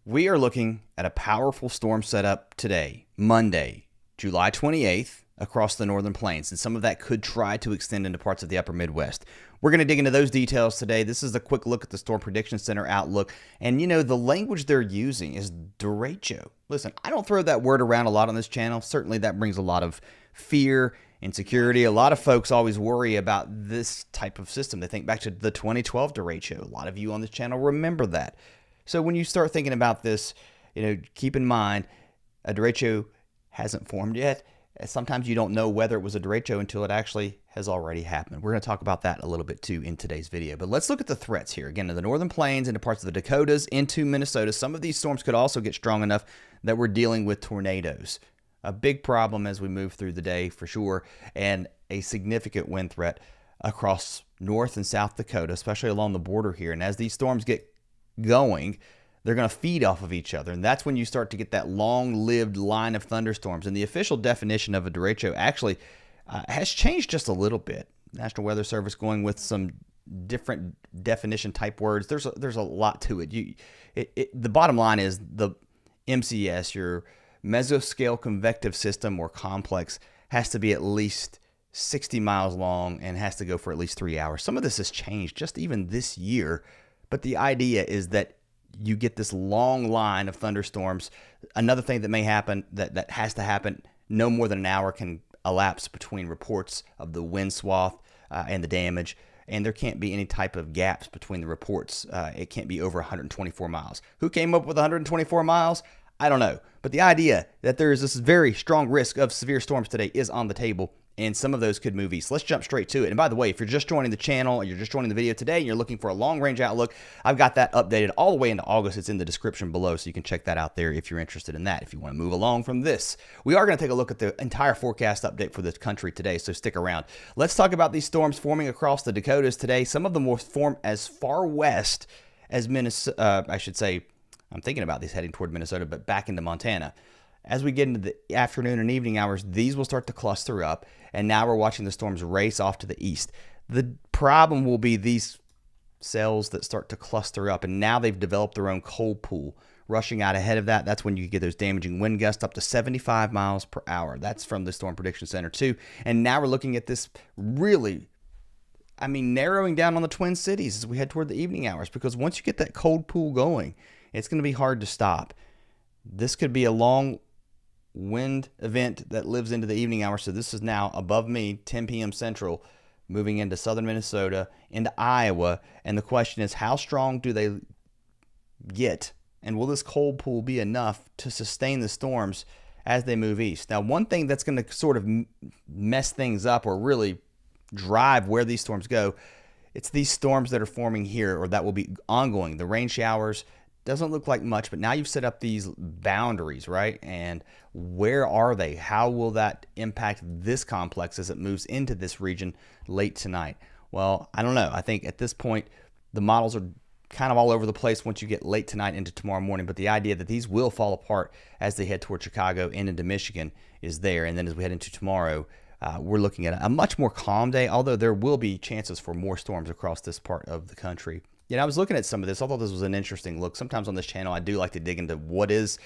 We are looking at a powerful storm setup today, Monday, July 28th, across the northern plains, and some of that could try to extend into parts of the upper Midwest. We're going to dig into those details today. This is a quick look at the Storm Prediction Center outlook, and the language they're using is derecho. Listen, I don't throw that word around a lot on this channel. Certainly that brings a lot of fear, insecurity. A lot of folks always worry about this type of system. They think back to the 2012 derecho. A lot of you on this channel remember that. So when you start thinking about this, keep in mind a derecho hasn't formed yet. Sometimes you don't know whether it was a derecho until it actually has already happened. We're going to talk about that a little bit too in today's video. But let's look at the threats here. Again, in the northern plains, into parts of the Dakotas, into Minnesota. Some of these storms could also get strong enough that we're dealing with tornadoes. A big problem as we move through the day for sure, and a significant wind threat across North and South Dakota, especially along the border here. And as these storms get going, they're going to feed off of each other, and that's when you start to get that long-lived line of thunderstorms. And the official definition of a derecho actually has changed just a little bit. National Weather Service going with some different definition type words. There's a lot to it. The bottom line is the MCS, your mesoscale convective system or complex, has to be at least 60 miles long and has to go for at least 3 hours. Some of this has changed just even this year. But the idea is that you get this long line of thunderstorms. Another thing that may happen, that has to happen, no more than an hour can elapse between reports of the wind swath and the damage. And there can't be any type of gaps between the reports. It can't be over 124 miles. Who came up with 124 miles? I don't know. But the idea that there is this very strong risk of severe storms today is on the table, and some of those could move east. Let's jump straight to it. And by the way, if you're just joining the channel or you're just joining the video today and you're looking for a long-range outlook, I've got that updated all the way into August. It's in the description below, so you can check that out there if you're interested in that, if you want to move along from this. We are going to take a look at the entire forecast update for the country today, so stick around. Let's talk about these storms forming across the Dakotas today. Some of them will form as far west as Minnesota, I'm thinking about these heading toward Minnesota, but back into Montana. As we get into the afternoon and evening hours, these will start to cluster up, and now we're watching the storms race off to the east. The problem will be these cells that start to cluster up, and now they've developed their own cold pool. Rushing out ahead of that, that's when you get those damaging wind gusts up to 75 miles per hour. That's from the Storm Prediction Center too. And now we're looking at this really, narrowing down on the Twin Cities as we head toward the evening hours, because once you get that cold pool going, it's going to be hard to stop. This could be a long wind event that lives into the evening hours. So this is now above me, 10 p.m. Central, moving into southern Minnesota, into Iowa. And the question is, how strong do they get? And will this cold pool be enough to sustain the storms as they move east? Now, one thing that's going to sort of mess things up or really drive where these storms go, it's these storms that are forming here or that will be ongoing. The rain showers, doesn't look like much, but now you've set up these boundaries, right? And where are they? How will that impact this complex as it moves into this region late tonight? Well, I don't know. I think at this point, the models are kind of all over the place once you get late tonight into tomorrow morning, but the idea that these will fall apart as they head toward Chicago and into Michigan is there. And then as we head into tomorrow, we're looking at a much more calm day, although there will be chances for more storms across this part of the country. I was looking at some of this. I thought this was an interesting look. Sometimes on this channel, I do like to dig into what is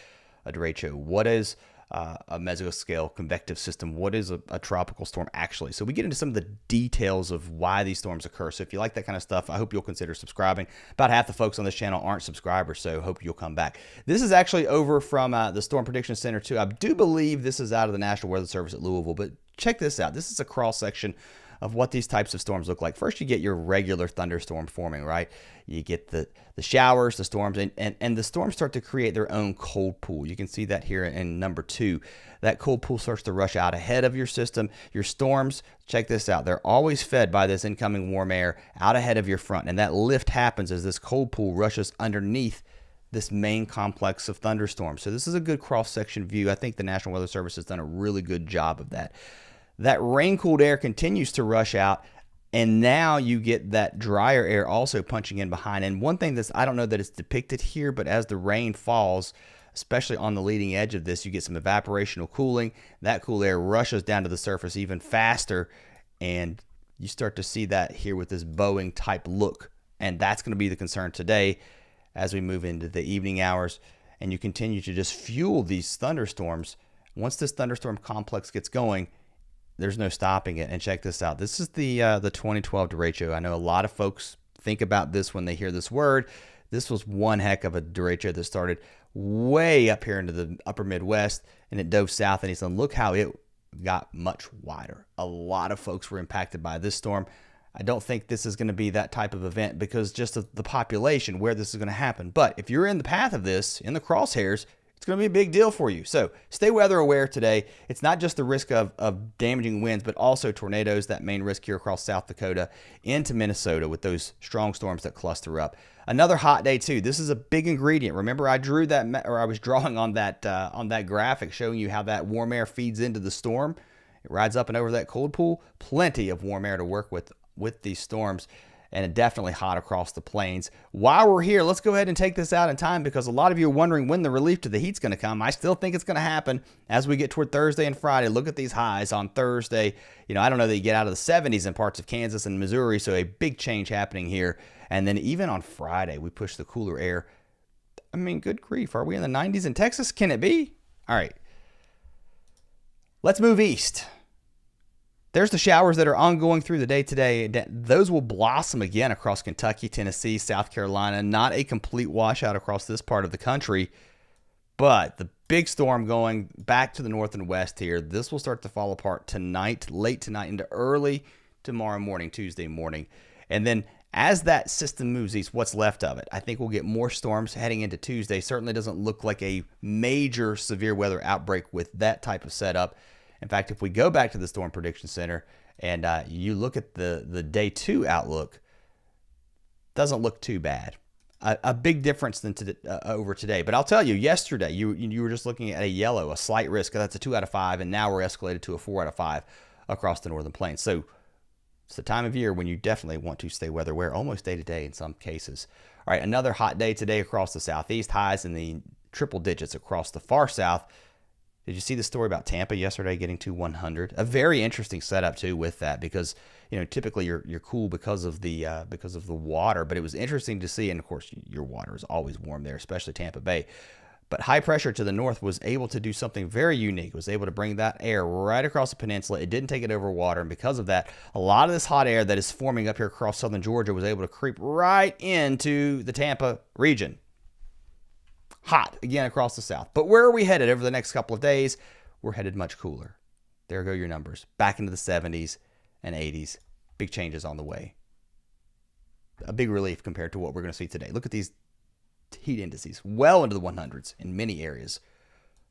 a derecho, what is a mesoscale convective system, what is a tropical storm actually. So we get into some of the details of why these storms occur. So if you like that kind of stuff, I hope you'll consider subscribing. About half the folks on this channel aren't subscribers, so hope you'll come back. This is actually over from the Storm Prediction Center too. I do believe this is out of the National Weather Service at Louisville, but check this out. This is a cross section of what these types of storms look like. First, you get your regular thunderstorm forming, right? You get the showers, the storms, and the storms start to create their own cold pool. You can see that here in number 2. That cold pool starts to rush out ahead of your system. Your storms, check this out, they're always fed by this incoming warm air out ahead of your front, and that lift happens as this cold pool rushes underneath this main complex of thunderstorms. So this is a good cross-section view. I think the National Weather Service has done a really good job of that. That rain-cooled air continues to rush out, and now you get that drier air also punching in behind. And one thing that's, I don't know that it's depicted here, but as the rain falls, especially on the leading edge of this, you get some evaporational cooling. That cool air rushes down to the surface even faster, and you start to see that here with this Boeing type look. And that's going to be the concern today as we move into the evening hours. and you continue to just fuel these thunderstorms, once this thunderstorm complex gets going, there's no stopping it. And check this out. This is the 2012 derecho. I know a lot of folks think about this when they hear this word. This was one heck of a derecho that started way up here into the upper Midwest, and it dove south. And he said, look how it got much wider. A lot of folks were impacted by this storm. I don't think this is going to be that type of event because just of the population where this is going to happen. But if you're in the path of this, in the crosshairs, it's going to be a big deal for you. So stay weather aware today. It's not just the risk of damaging winds, but also tornadoes, that main risk here across South Dakota into Minnesota with those strong storms that cluster up. Another hot day too. This is a big ingredient. Remember, I drew that, or I was drawing on that graphic showing you how that warm air feeds into the storm. It rides up and over that cold pool. Plenty of warm air to work with these storms, and definitely hot across the plains. While we're here, let's go ahead and take this out in time because a lot of you are wondering when the relief to the heat's going to come. I still think it's going to happen as we get toward Thursday and Friday. Look at these highs on Thursday. I don't know that you get out of the 70s in parts of Kansas and Missouri, so a big change happening here. And then even on Friday, we push the cooler air. I mean, good grief. Are we in the 90s in Texas? Can it be? All right. Let's move east. There's the showers that are ongoing through the day today. Those will blossom again across Kentucky, Tennessee, South Carolina. Not a complete washout across this part of the country, but the big storm going back to the north and west here. This will start to fall apart tonight, late tonight into early tomorrow morning, Tuesday morning. And then as that system moves east, what's left of it, I think we'll get more storms heading into Tuesday. Certainly doesn't look like a major severe weather outbreak with that type of setup. In fact, if we go back to the Storm Prediction Center and you look at the day 2 outlook, doesn't look too bad. A big difference than over today. But I'll tell you, yesterday you were just looking at a yellow, a slight risk. That's a 2 out of 5, and now we're escalated to a 4 out of 5 across the northern plains. So it's the time of year when you definitely want to stay weather aware, almost day to day in some cases. All right, another hot day today across the southeast. Highs in the triple digits across the far south. Did you see the story about Tampa yesterday getting to 100? A very interesting setup too with that because typically you're cool because of the water, but it was interesting to see, and of course your water is always warm there, especially Tampa Bay. But high pressure to the north was able to do something very unique. It was able to bring that air right across the peninsula. It didn't take it over water, and because of that, a lot of this hot air that is forming up here across southern Georgia was able to creep right into the Tampa region. Hot again across the south. But where are we headed over the next couple of days? We're headed much cooler. There go your numbers. Back into the 70s and 80s. Big changes on the way. A big relief compared to what we're going to see today. Look at these heat indices. Well into the 100s in many areas.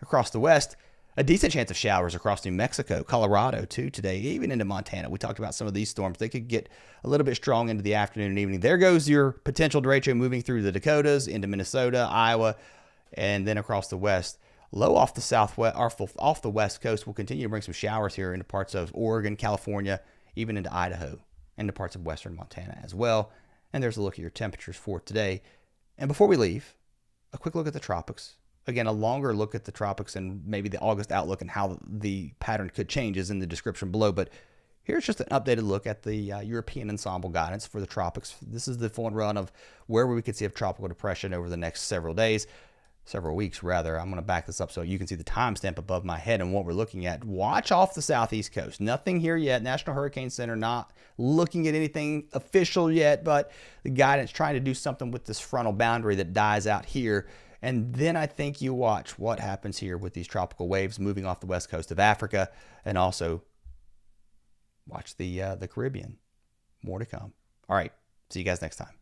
Across the west, a decent chance of showers across New Mexico, Colorado too today, even into Montana. We talked about some of these storms. They could get a little bit strong into the afternoon and evening. There goes your potential derecho moving through the Dakotas, into Minnesota, Iowa, and then across the west. Low off the southwest, off the west coast will continue to bring some showers here into parts of Oregon, California, even into Idaho, and to parts of western Montana as well. And there's a look at your temperatures for today. And before we leave, a quick look at the tropics. Again, a longer look at the tropics and maybe the August outlook and how the pattern could change is in the description below. But here's just an updated look at the European ensemble guidance for the tropics. This is the full run of where we could see a tropical depression over the next several weeks rather. I'm going to back this up so you can see the timestamp above my head and what we're looking at. Watch off the southeast coast. Nothing here yet. National Hurricane Center not looking at anything official yet, but the guidance trying to do something with this frontal boundary that dies out here. And then I think you watch what happens here with these tropical waves moving off the west coast of Africa, and also watch the Caribbean. More to come. All right. See you guys next time.